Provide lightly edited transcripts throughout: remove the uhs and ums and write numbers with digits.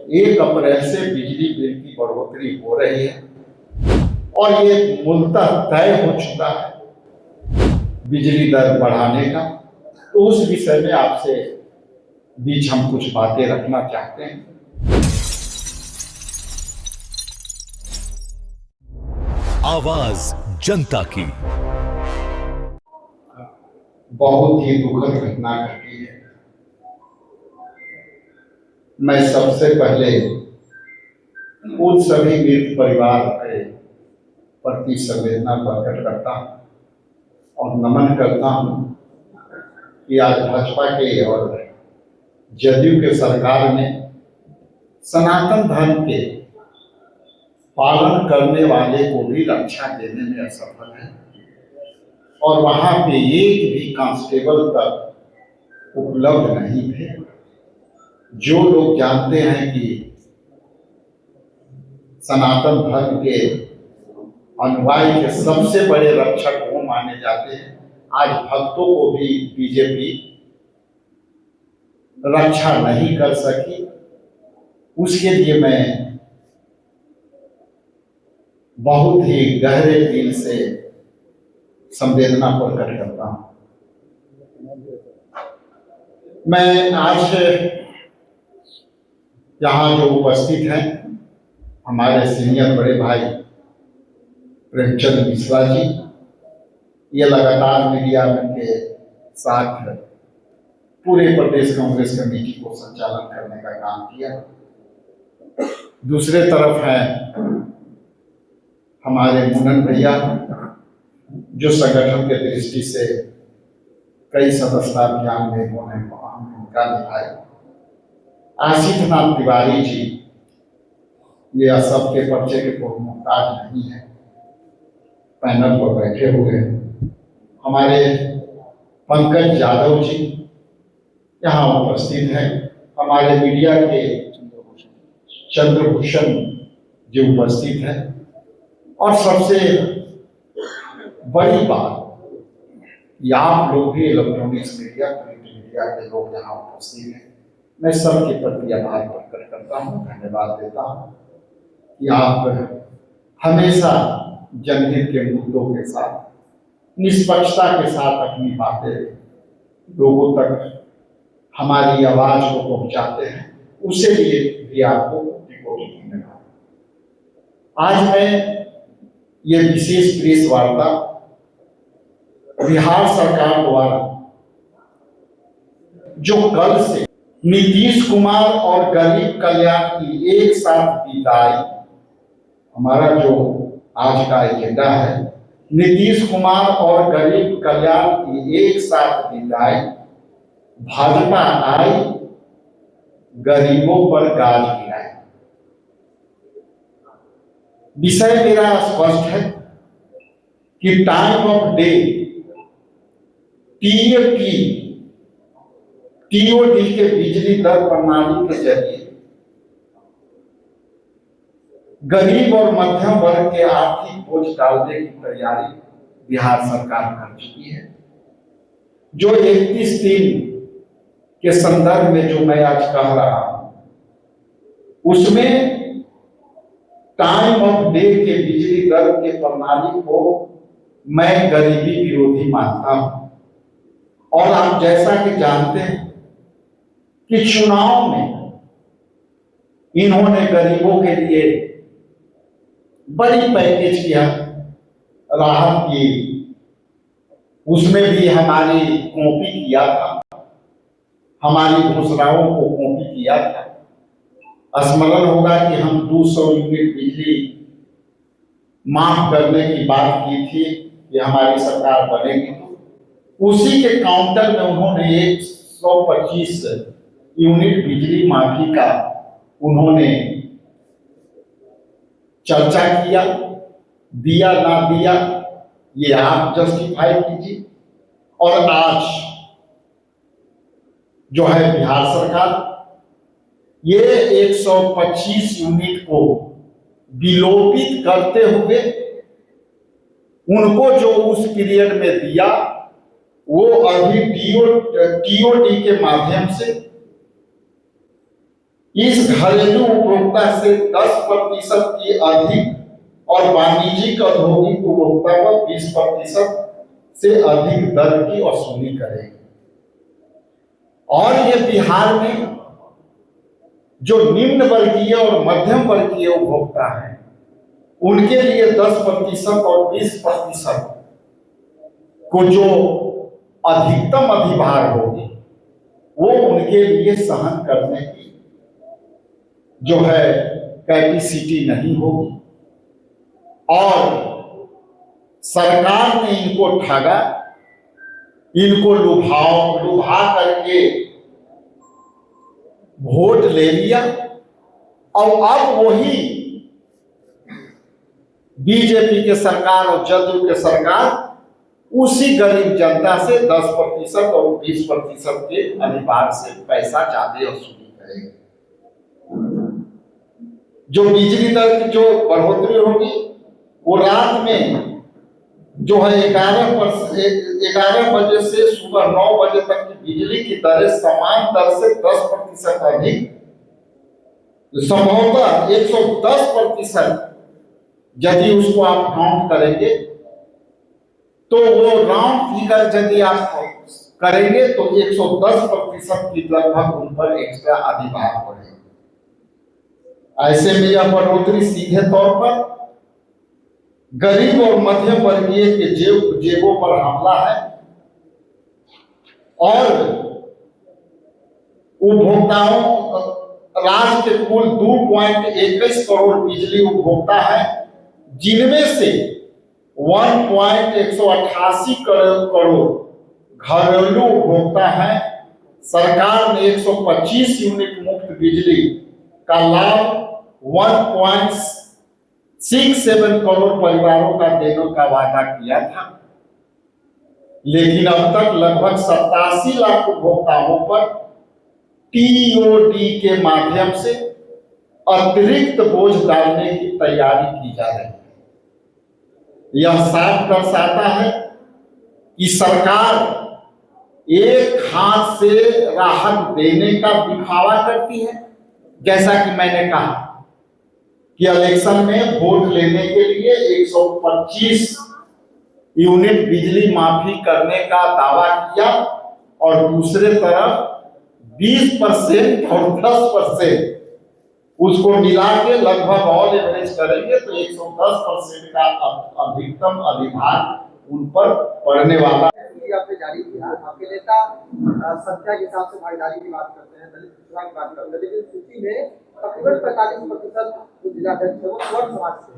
1 अप्रैल से बिजली बिल की बढ़ोतरी हो रही है और ये मूलतः तय हो चुका है बिजली दर बढ़ाने का। तो उस विषय में आपसे बीच हम कुछ बातें रखना चाहते हैं। आवाज जनता की। बहुत ही दुखद घटना घटी है। मैं सबसे पहले उन सभी मृत परिवार के प्रति संवेदना प्रकट करता हूं और नमन करता हूं कि आज भाजपा के और जदयू के सरकार ने सनातन धर्म के पालन करने वाले को भी रक्षा देने में असफल है और वहां पे एक भी कांस्टेबल तक उपलब्ध नहीं थे। जो लोग जानते हैं कि सनातन धर्म के अनुयायी के सबसे बड़े रक्षक वो माने जाते हैं, आज भक्तों को भी बीजेपी रक्षा नहीं कर सकी। उसके लिए मैं बहुत ही गहरे दिल से संवेदना प्रकट करता हूं। मैं आज यहाँ जो उपस्थित हैं हमारे सीनियर बड़े भाई प्रेमचंद मिश्रा जी, ये लगातार मीडिया के साथ पूरे प्रदेश कांग्रेस कमेटी को संचालन करने का काम किया। दूसरे तरफ है हमारे मुनन भैया, जो संगठन के दृष्टि से कई सदस्यता अभियान में उन्होंने अहम भूमिका निभाई। आशीष नाथ तिवारी जी, ये सबके पर्चे के कोई मुहताज नहीं है, पैनल पर बैठे हुए। हमारे पंकज यादव जी यहाँ उपस्थित हैं। हमारे मीडिया के चंद्रभूषण जी उपस्थित हैं। और सबसे बड़ी बात, आप लोग भी इलेक्ट्रॉनिक्स मीडिया, प्रिंट मीडिया के लोग यहाँ उपस्थित हैं। मैं सबके प्रति आभार प्रकट करता हूँ, धन्यवाद देता हूँ कि आप हमेशा जनहित के मुद्दों के साथ निष्पक्षता के साथ अपनी बातें लोगों तक हमारी आवाज को पहुंचाते हैं। उसे लिए भी आपको धन्यवाद। आज मैं ये विशेष प्रेस वार्ता बिहार सरकार द्वारा जो कल से नीतीश कुमार और गरीब कल्याण की एक साथ विदाई, हमारा जो आज का एजेंडा है, नीतीश कुमार और गरीब कल्याण की एक साथ विदाई, भाजपा आई गरीबों पर गाज गिराई। विषय मेरा स्पष्ट है कि टाइम ऑफ डे टीओडी के बिजली दर प्रणाली के जरिए गरीब और मध्यम वर्ग के आर्थिक बोझ डालने की तैयारी बिहार सरकार कर चुकी है। जो 31/3 के संदर्भ में जो मैं आज कह रहा हूं, उसमें टाइम ऑफ डे के बिजली दर के प्रणाली को मैं गरीबी विरोधी मानता हूं। और आप जैसा कि जानते हैं कि चुनाव में इन्होंने गरीबों के लिए बड़ी पैकेज किया, राहत की, उसमें भी हमारी कॉपी किया था, हमारी घोषणाओं को कॉपी किया था। स्मरण होगा कि हम 200 यूनिट बिजली माफ करने की बात की थी, ये हमारी सरकार बनेगी। उसी के काउंटर में उन्होंने 125 यूनिट बिजली माफी का उन्होंने चर्चा किया। दिया ना दिया ये आप जस्टिफाई कीजिए। और आज जो है बिहार सरकार ये 125 यूनिट को विलोपित करते हुए उनको जो उस पीरियड में दिया वो अभी टीओडी के माध्यम से इस घरेलू उपभोक्ता से 10% की अधिक और वाणिज्यिक औद्योगिक उपभोक्ता पर 20% से अधिक दर की वसूली करेगी। और ये बिहार में जो निम्न वर्गीय और मध्यम वर्गीय उपभोक्ता हैं उनके लिए 10% और 20% को जो अधिकतम अधिभार होगी वो उनके लिए सहन करने की जो है कैपेसिटी नहीं होगी। और सरकार ने इनको ठगा, इनको लुभा करके वोट ले लिया और अब वही बीजेपी के सरकार और जदयू के सरकार उसी गरीब जनता से 10% और 20% के अधिभार से पैसा ज्यादा वसूली करेगी। जो बिजली दर की जो बढ़ोतरी होगी वो रात में जो है 11 बजे से सुबह 9 बजे तक की बिजली की दरें समान दर से 10% अधिक, संभवतः 110% यदि उसको आप काउंट करेंगे तो वो राउंड फिगर यदि आप करेंगे तो 110% की लगभग उन पर एक्स्ट्रा अधिभार पड़ेगा। ऐसे में यह बढ़ोतरी सीधे तौर पर गरीब और मध्यम वर्गीय के जेबों पर हमला है और उपभोक्ताओं राज्य के कुल 2.21 करोड़ बिजली उपभोक्ता है, जिनमें से 1.188 करोड़ घरेलू उपभोक्ता है। सरकार ने 125 यूनिट मुफ्त बिजली का लाभ 1.67 करोड़ परिवारों का देने का वादा किया था, लेकिन अब तक लगभग 87 लाख उपभोक्ताओं पर टीओडी के माध्यम से अतिरिक्त बोझ डालने की तैयारी की जा रही है। यह साफ दर्शाता है कि सरकार एक हाथ से राहत देने का दिखावा करती है, जैसा कि मैंने कहा कि इलेक्शन में वोट लेने के लिए 125 यूनिट बिजली माफी करने का दावा किया और दूसरे तरफ 20% और 10% उसको मिला के लगभग ऑल एवरेज करेंगे तो 110% का अधिकतम अधिभार उन पर पड़ने वाला है। आपने जारी किया, आपके नेता संख्या के हिसाब से भागीदारी की बात करते हैं, दलित पिछड़ा की बात करते हैं, लेकिन सूची में तकरीबन 45% जो जिलाध्यक्ष है वो स्वर्ण समाज से।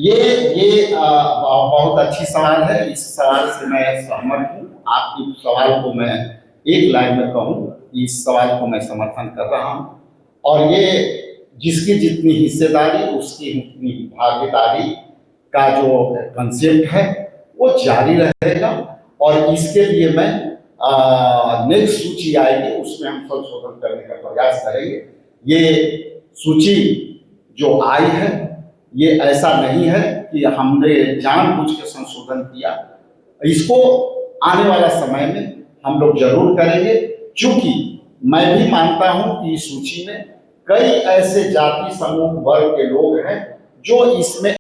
ये बहुत अच्छी सवाल है। इस सवाल से मैं सहमत हूँ। आपकी सवाल को मैं एक लाइन में कहूँ, इस सवाल को मैं समर्थन कर रहा हूँ और ये जिसकी जितनी हिस्सेदारी उसकी उतनी भागीदारी का जो कंसेप्ट है वो जारी रहेगा और इसके लिए मैं नेक्स्ट सूची आएगी उसमें हम संशोधन करने का प्रयास करेंगे। ये सूची जो आई है ये ऐसा नहीं है कि हमने जानबूझ के संशोधन किया, इसको आने वाला समय में हम लोग जरूर करेंगे, क्योंकि मैं भी मानता हूं कि इस सूची में कई ऐसे जाति समूह वर्ग के लोग हैं जो इसमें